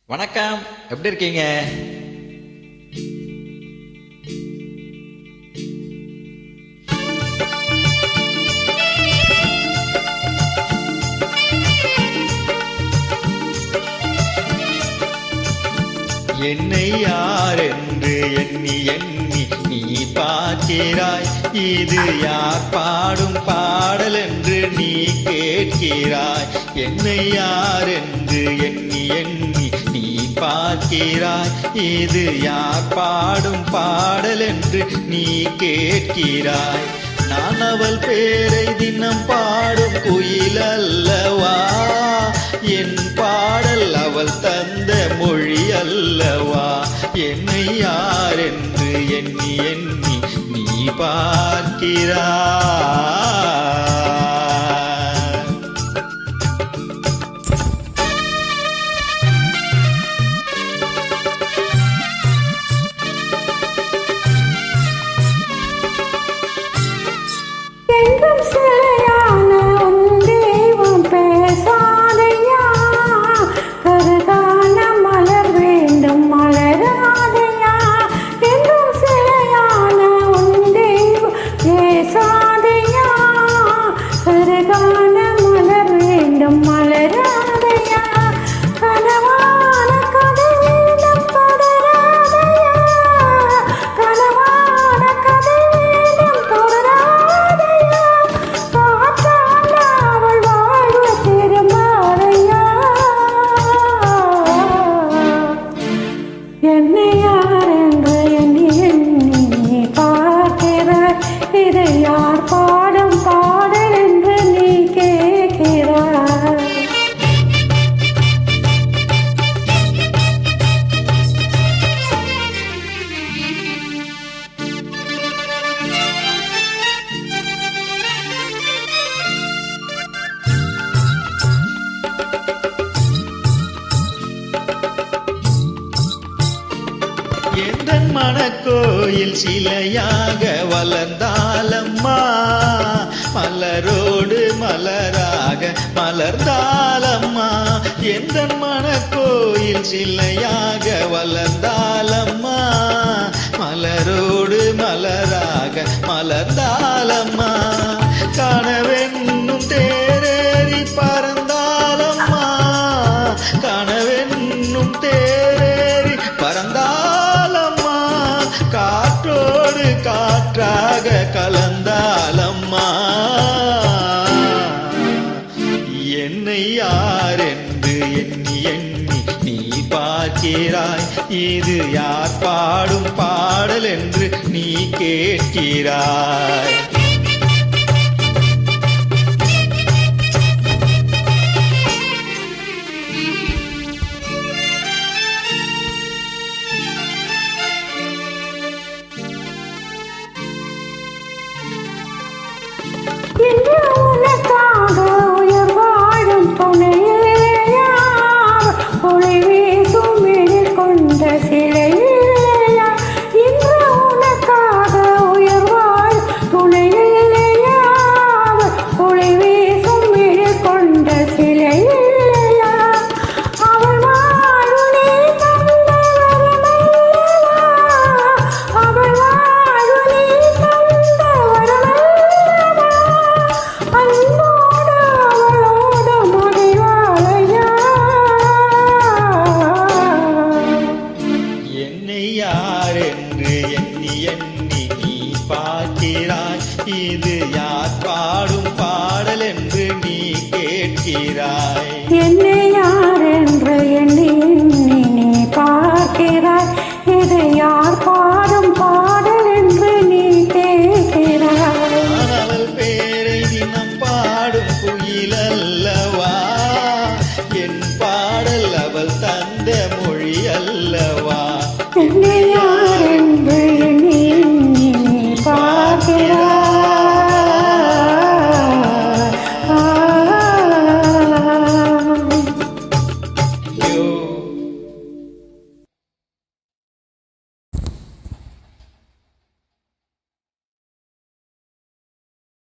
வணக்கம், எப்படி இருக்கீங்க? என்னை யார் என்று எண்ணி எண்ணி நீ பார்க்கிறாய். இது யார் பாடும் பாடல் என்று நீ கேட்கிறாய். என்னை யார் என்று எண்ணி எண்ணி நீ பார்க்கிறாய். இது யார் பாடும் பாடல் என்று நீ கேட்கிறாய். நான் அவள் பேரை தினம் பாடும் குயில் அல்லவா? என் பாடல் அவள் தந்த மொழி அல்லவா? என்னை யார் என்று எண்ணி எண்ணி நீ பார்க்கிறாய். எந்தன் மனக்கோயில் சிலையாக வளர்ந்தாலம்மா, மலரோடு மலராக மலர்ந்தாலம்மா. எந்தன் மனக்கோயில் சிலையாக வளர்ந்தாலம்மா, மலரோடு மலராக மலர்ந்தாலம்மா. கனவென்னும் தேரேறி பறந்தாலம்மா, கனவென்னும் தேரேறி பறந்தாலம்மா. காற்றோடு காற்றாக கலந்தாலம்மா. என்னை யார் என்று எண்ணி எண்ணி நீ பார்க்கிறாய். இது யார் பாடும் பாடல் என்று நீ கேட்கிறாய். இன்று உனக்காக உயிர் வாழும் துணையா, ஒளி வீசும் எழில் கொண்ட சிலையா. இன்று உனக்காக உயிர் வாழும் துணையா, ஒளி வீசும் எழில் கொண்ட சிலையா. அவள் வாழ்வு நீ தந்த வரமல்லவா, அவள் வாழ்வு நீ தந்த வரமல்லவா. அன்போடு அவளோடு மகிழ்வாளையா. என்னை யார் என்று எண்ணி எண்ணி நீ பார்க்கிறாய். இது யார் பாடும் பாடல் என்று நீ கேட்கிறாய். என்னை